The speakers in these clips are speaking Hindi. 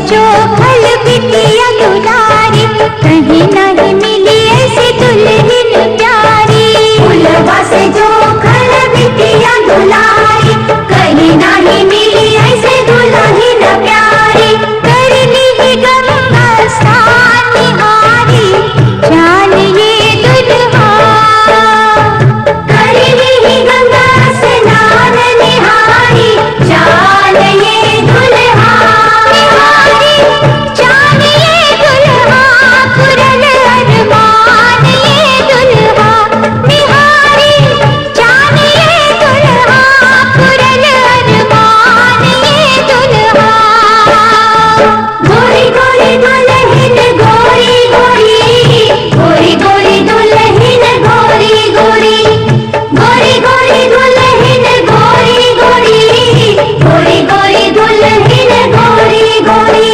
चोखल बिटिया दुलारी, कहीं नहीं मिली ऐसी दुल्हन प्यारी। फूलवा से चोखल बिटिया दुलारी, कहीं नहीं मिली ऐसी दुल्हन प्यारी। करनी ही गंगा स्नान निहारी, जान ये दुल्हा। करनी ही गंगा स्नान निहारी, जान ये दुल्हा। निहारी जान ये दुल्हा, पुरन अरमान ये दुल्हा। निहारी जान ये दुल्हा, पुरन अरमान ये दुल्हा। गोरी गोरी दुल्हन गोरी गोरी, गोरी गोरी दुल्हन गोरी गोरी, गोरी गोरी दुल्हन गोरी गोरी, गोरी गोरी दुल्हन गोरी गोरी।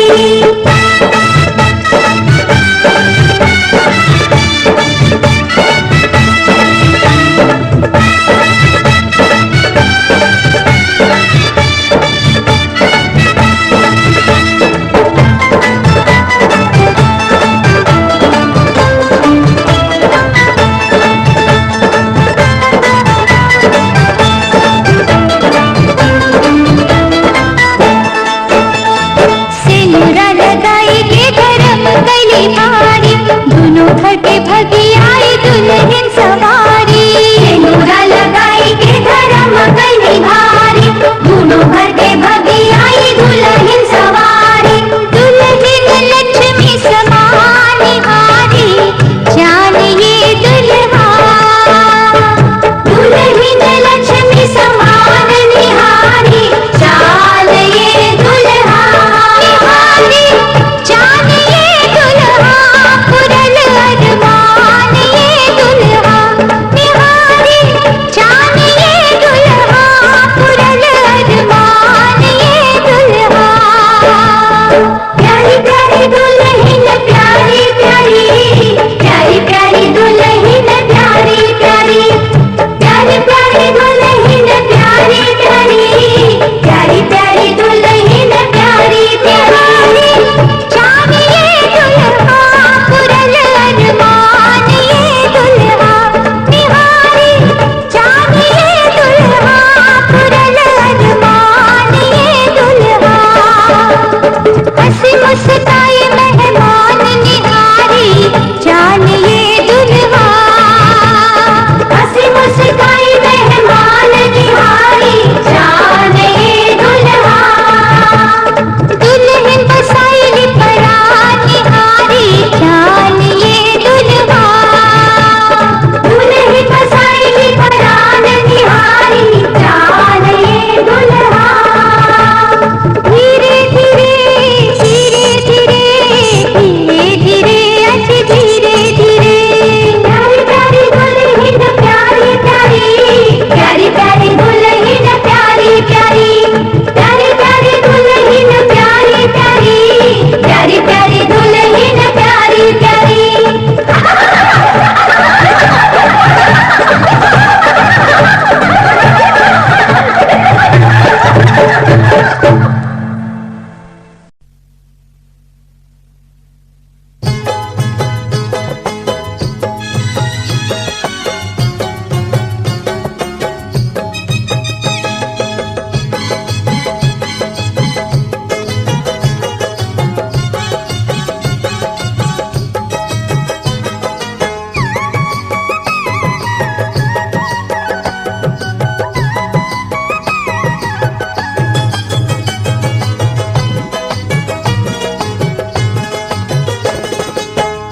सिंदूरा लगाई के धर्म गली भारी, दोनों घर के भगी आई दुल्हन सवारी। सिंदूरा लगाई के धर्म गली भारी, दोनों घर के भगी आई दुल्हन सवारी। दुल्हन लक्ष्मी समान निहारी, जान ये दुल्हा। दुल्हन लक्ष्मी समान निहारी, जान ये दुल्हा। निहारी जान ये दुल्हा, पुरन अरमान ये दुल्हा। निहारी जान ये दुल्हा, पुरन अरमान ये दुल्हा। प्यारी प्यारी दुल्हन प्यारी प्यारी, प्यारी प्यारी दुल्हन प्यारी प्यारी, प्यारी प्यारी दुल्हन प्यारी प्यारी, प्यारी प्यारी दुल्हन प्यारी प्यारी। जान ये दुल्हा, पुरन अरमान ये दुल्हा। निहारी जान ये दुल्हा, पुरन अरमान ये दुल्हा। हंसी मुस्काई मेहमान निहारी, जान ये दुल्हा। हंसी मुस्काई मेहमान निहारी, जान ये दुल्हा। दुल्हन बसाई परान निहारी, जान ये दुल्हा। दुल्हन बसाई परान निहारी, जान ये दुल्हा। धीरे धीरे धीरे धीरे धीरे धीरे अति धीरे धीरे। प्यारी प्यारी दुल्हन प्यारी प्यारी, प्यारी प्यारी दुल्हन प्यारी प्यारी, प्यारी प्यारी दुल्हन प्यारी प्यारी, प्यारी प्यारी दुल्हन प्यारी प्यारी।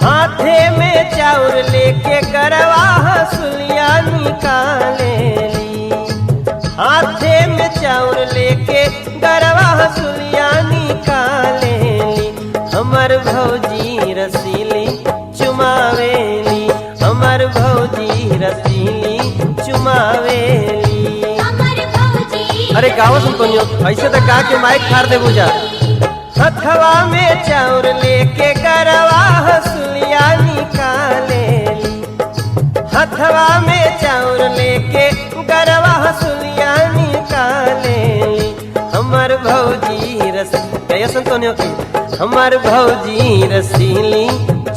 हाथे में चाउर लेके गरवा हंसुलिया निकालेली। हाथे में चाउर लेके गरवा हंसुलिया निकालेली। हमर भौजी रसीली चुमावेली, हमर भौजी रसीली चुमावेली। अरे गाँव सुन तो ऐसे तो का के माइक फाड़ दे बुझा। हथवा में चाउर लेके गरवा हंसुलिया निकालेली। हथवा में चाउर लेके गरवा हंसुलिया निकालेली। हमर भौजी रस कैसन दोनों के हमार भौजी रसीली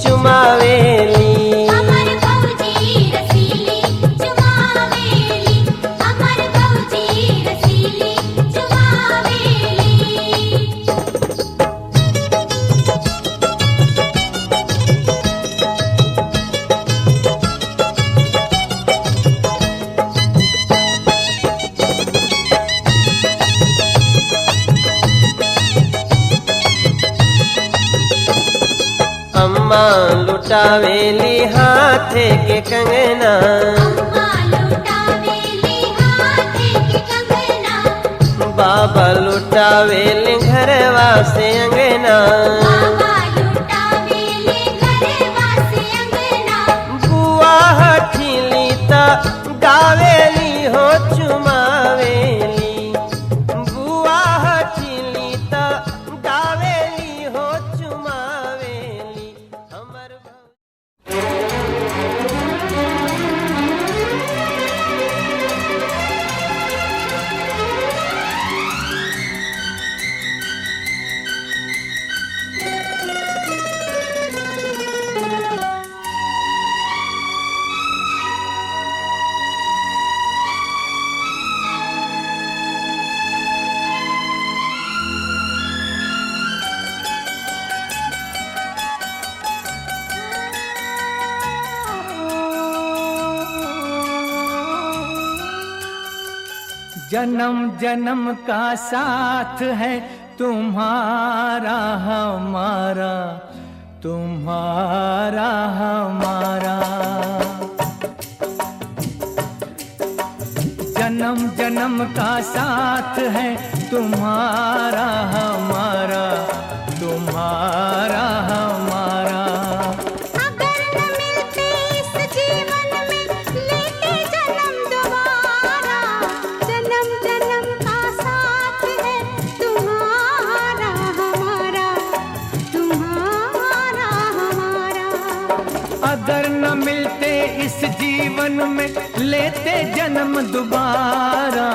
चुमावेली। हमर भौजी रसीली चुमावेली, हमर भौजी रसीली चुमावेली। अम्मा लुटावेली हाथे के कंगना, अम्मा लुटावेली हाथे के कंगना, बाबा लुटावेली घरवा से अंगना। बाबा लुटावेली घरवा से अंगना, बुआ हठीली त गावेली हो चुमावेली, बुआ हठीली त गावेली हो चुमावेली। हमर जन्म जन्म का साथ है तुम्हारा हमारा, तुम्हारा हमारा। जन्म जन्म का साथ है तुम्हारा हमारा, तुम्हारा हमारा। अगर न मिलते इस जीवन में लेते जन्म दोबारा, जन्म जन्म का साथ है तुम्हारा हमारा, तुम्हारा हमारा। अगर न मिलते इस जीवन में लेते जन्म दोबारा,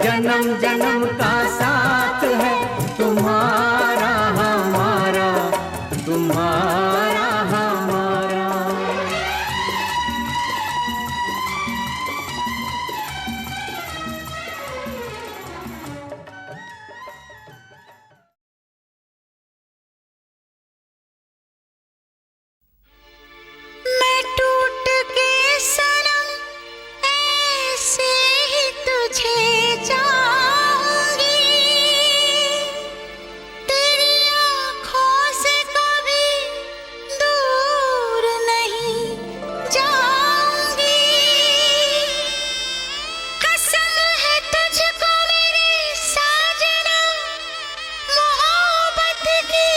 जन्म जन्म का साथ है तुम्हारा हमारा, तुम्हारा हमारा। मैं टूट के सनम ऐसे ही तुझे चाहूंगी, तेरी आँखों से कभी दूर नहीं जाऊंगी। कसम है तुझको मेरी साजना मोहब्बत की,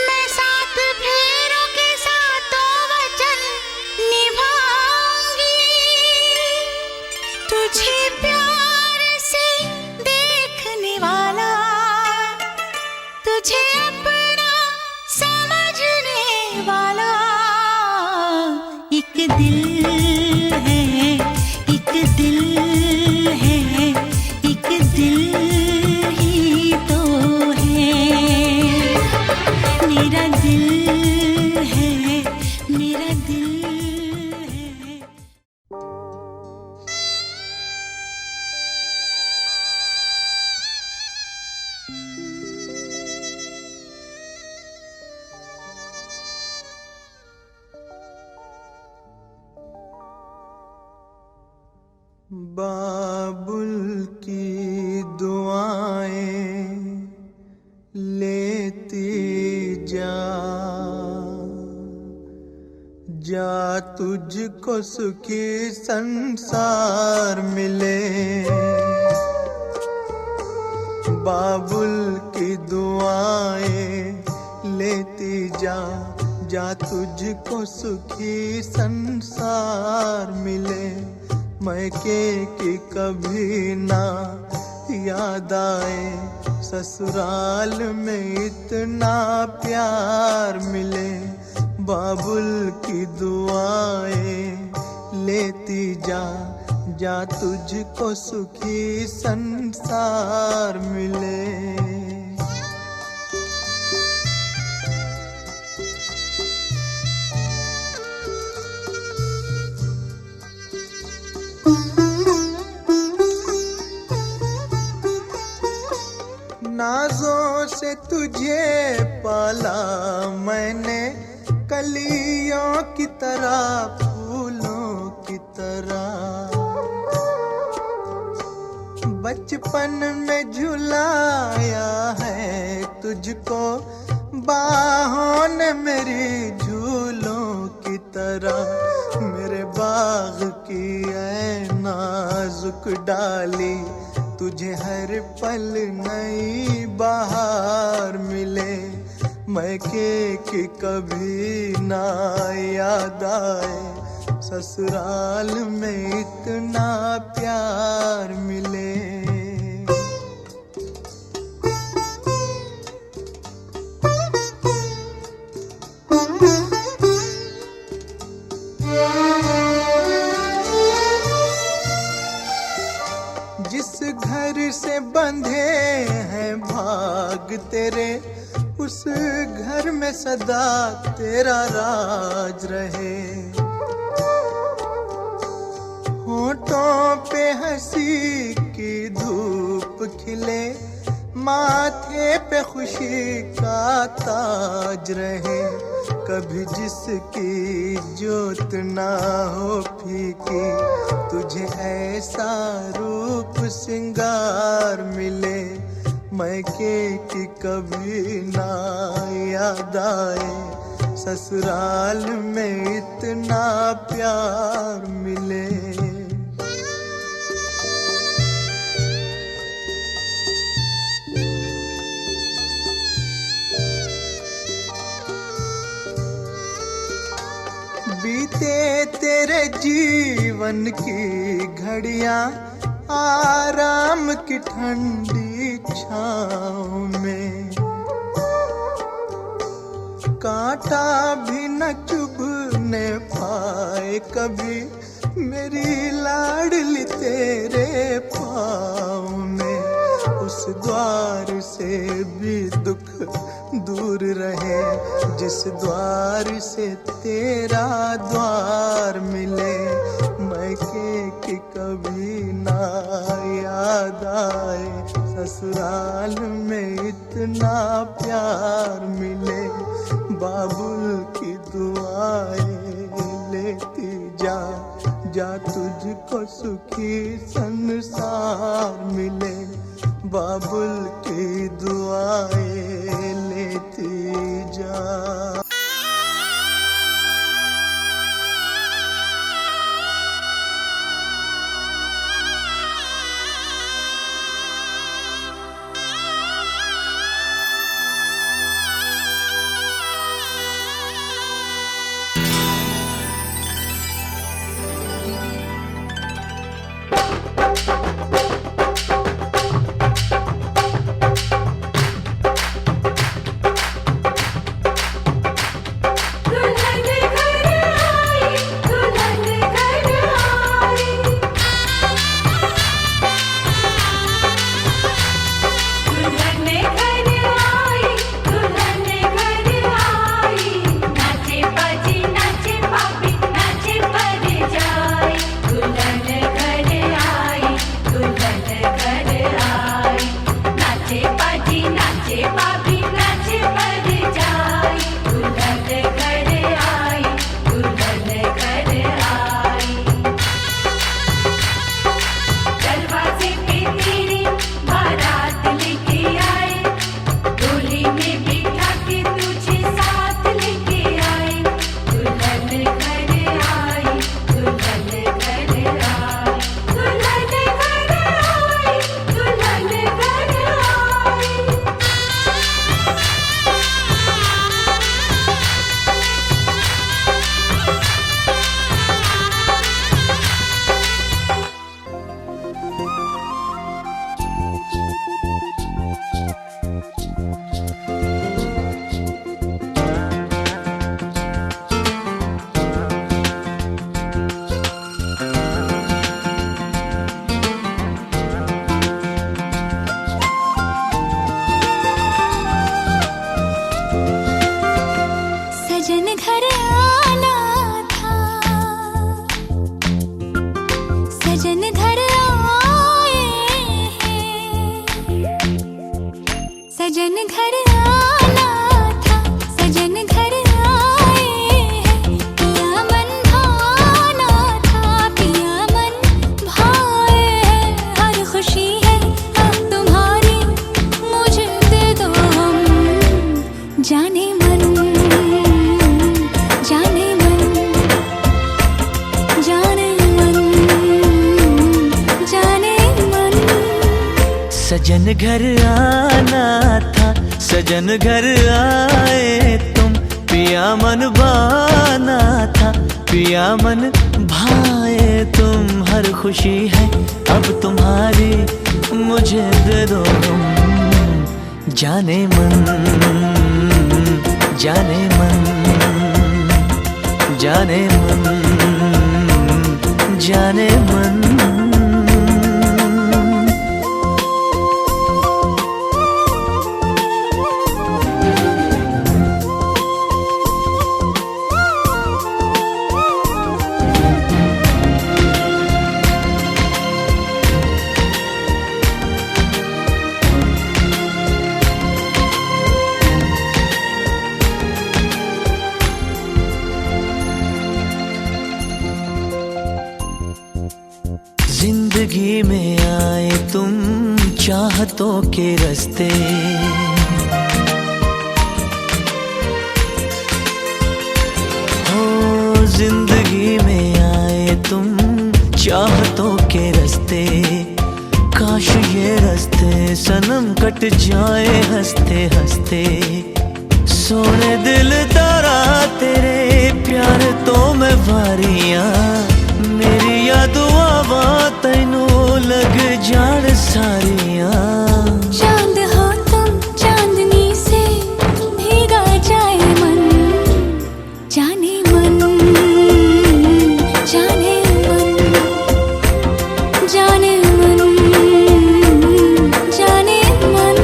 मैं सात फेरों के सातों वचन निभाऊंगी। तुझे प्यार से देखने वाला, तुझे अपना समझने वाला एक दिल है, एक दिल है, एक दिल ही तो है। मेरा दिल है, मेरा दिल है। बाबुल की दुआएं लेती जा, जा तुझको सुखी संसार मिले। बाबुल की दुआएं लेती जा, जा तुझको सुखी संसार मिले। मैके की कभी ना याद आए, ससुराल में इतना प्यार मिले। बाबुल की दुआएं लेती जा, जा तुझको सुखी संसार मिले। नाजों से तुझे पाला मैंने, कलियों की तरह फूलों की तरह। बचपन में झुलाया है तुझको बाहों ने मेरी झूलों की तरह। मेरे बाग की ऐ नाजुक डाली, तुझे हर पल नई बहार मिले। मैके की कभी ना याद आए, ससुराल में इतना प्यार मिले। जिस घर से बंधे हैं भाग तेरे, उस घर में सदा तेरा राज रहे। होठों पे हंसी की धूप खिले, माथे पे खुशी का ताज रहे। कभी जिसकी जोत ना हो फीकी, तुझे ऐसा रूप सिंगार मिले। मैके की कभी ना याद आए, ससुराल में इतना प्यार मिले। बीते तेरे जीवन की घड़ियां आराम की ठंडी छाँव में। कांटा भी न चुभने पाए कभी मेरी लाडली तेरे पाँव में। उस द्वार से भी दुख दूर रहे, जिस द्वार से तेरा द्वार मिले। मैके की कभी ना याद आए, ससुराल में इतना प्यार मिले। बाबुल की दुआएं लेती जा, जा तुझको सुखी संसार मिले। बाबुल की दुआएं लेती जा। सजन घर आना था, सजन घर आए तुम, पिया मन भाना था, पिया मन भाए तुम। हर खुशी है अब तुम्हारी, मुझे दे दो तुम। जाने मन, जाने मन, जाने मन, जाने मन। जिंदगी में आए तुम चाहतों के रास्ते, हो जिंदगी में आए तुम चाहतों के रास्ते। काश ये रास्ते सनम कट जाए हंसते हंसते। सोने दिल तारा तेरे प्यार तो मैं वारियां, मेरी याद आवा तैनू लग जान सारियां। चांद हो तुम चांदनी से भीगा जाए मन, जाने मन, जाने मन, जाने मन, जाने मन।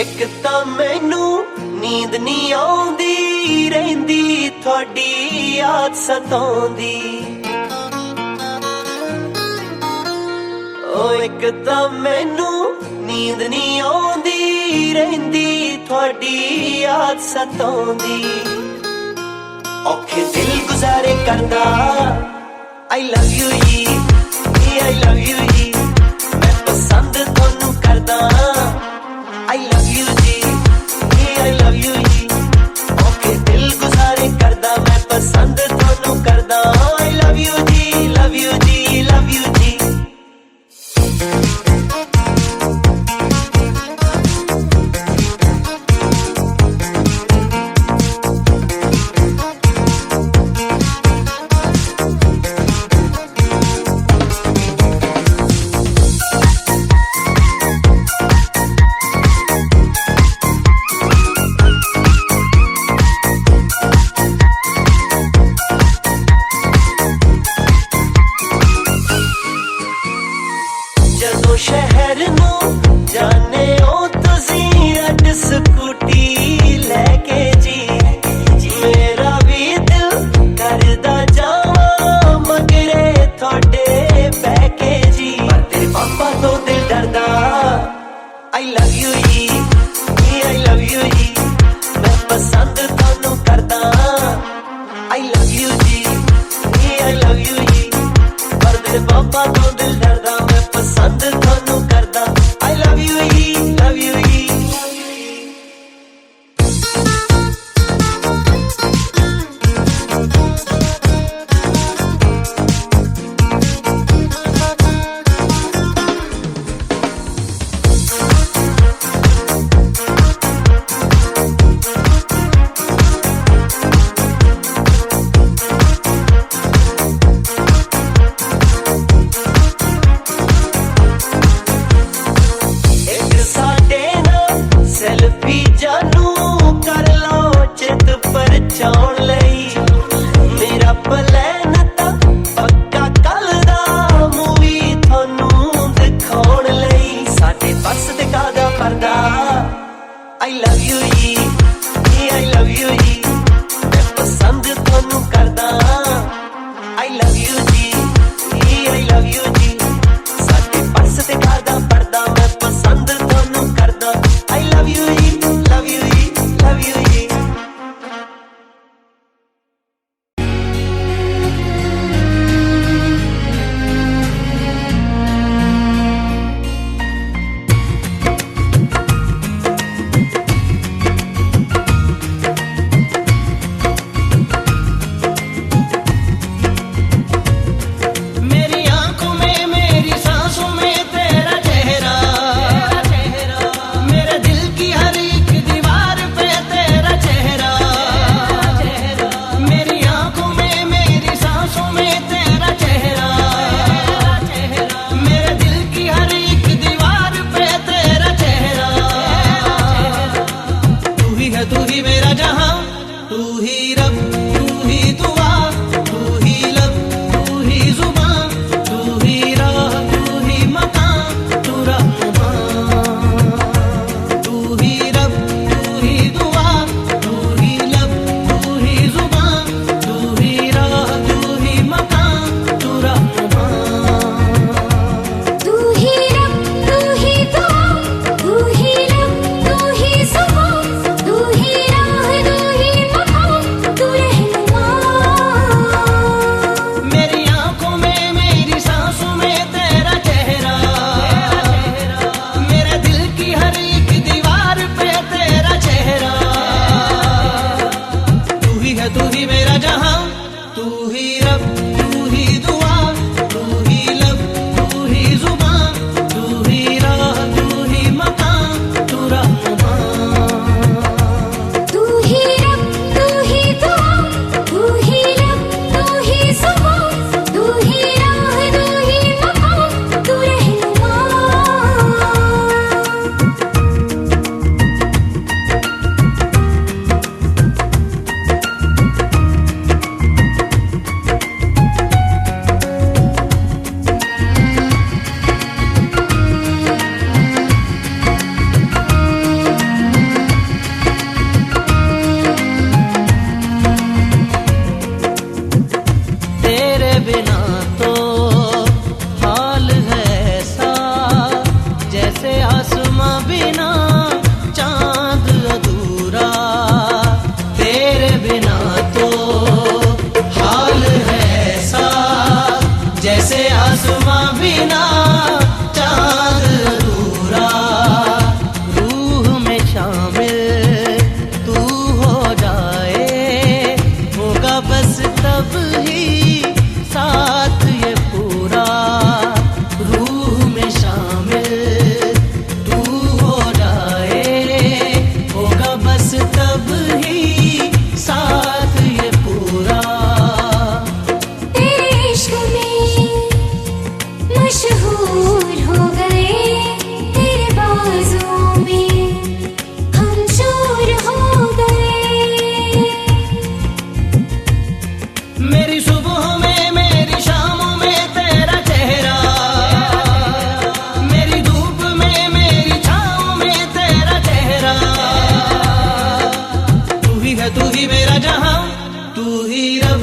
ਇੱਕ ਤਾਂ ਮੈਨੂੰ ਨੀਂਦ ਨਹੀਂ ਆਉਂਦੀ ਰਹਿੰਦੀ ਤੁਹਾਡੀ ਯਾਦ ਸਤਾਉਂਦੀ ਓ ਇੱਕ ਤਾਂ ਮੈਨੂੰ ਨੀਂਦ ਨਹੀਂ ਆਉਂਦੀ ਰਹਿੰਦੀ ਤੁਹਾਡੀ ਯਾਦ ਸਤਾਉਂਦੀ ਔਖੇ ਦਿਲ ਗੁਜ਼ਾਰੇ ਕਰਦਾ I love you ਜੀ I love you ਜੀ ਮੈਂ ਪਸੰਦ ਤੁਹਾਨੂੰ ਕਰਦਾ I love you ਜੀ I love you ਜੀ ਔਖੇ ਦਿਲ ਗੁਜ਼ਾਰੇ ਕਰਦਾ ਮੈਂ ਪਸੰਦ ਤੁਹਾਨੂੰ ਕਰਦਾ I love you ਜੀ love you ਜੀ love you ਜੀ शहर नू जाने ओ तुसी अड स्कूटी लेके जी मेरा भी दिल करदा जावां मगरे थोड़े बैके जी पर तेरे पापा तो दिल डरदा I love you ji I love you जी मैं पसंद थानू करदा I love you ji I love you जी पर तेरे पापा तो दिल डरदा मैं पसंद थानू करदा I love you जी love you जी सेल्फी जानू कर लो चित पर चाउन लई मेरा प्लान ता पक्का कल दा मूवी थानू दिखाउन लई साडे बस ते कादा पर्दा I love you ji I love you जी मैं पसंद थानू करदा I love you ji I love you जी साडे बस ते कादा पर्दा मैं पसंद थानू करदा I love you जी love you जी love you जी मेरी आंखों में मेरी सांसों में तेरा चेहरा मेरे दिल की हर एक दीवार पे तेरा चेहरा मेरी आंखों में मेरी सांसों में तेरा चेहरा मेरे दिल की हर एक दीवार पे तेरा चेहरा तू ही मेरा जहां तू ही रब तू ही दुआ तू ही लब तू ही जुबान तू ही राह तू ही मकान तू रहमान तू ही रब तू ही दुआ तू ही लब तू ही जुबान तू ही राह तू ही मकान तू रहमान तू ही रब तू ही दुआ तू ही लब तू ही जुबान तू ही राह तू ही मकान तू रहनुमा मेरी आंखों में मेरी सांसों में तेरा चेहरा मेरे दिल की हर एक दीवार पे तेरा चेहरा तू ही मेरा जहां तू ही रब तू ही दुआ तू ही लब तू ही जुबान तू ही राह तू ही मकान तू रहमान तू ही रब तू ही दुआ तू ही लब तू ही जुबान तू ही राह तू ही मकान तू रहनुमा बिना तो हाल है ऐसा जैसे आसमां बिना चांद अधूरा। रूह में शामिल तू हो जाए, होगा बस तब ही साथ ये पूरा। रूह में शामिल तू हो जाए, होगा बस तब ही साथ ये पूरा। तेरे इश्क में मशहूर हो गए, तेरे बाजों में हम चूर हो गए। मेरी सुबह में मेरी शामों में तेरा चेहरा, मेरी धूप में मेरी छाँव में तेरा चेहरा। तू ही है तू ही मेरा जहां, तू ही रब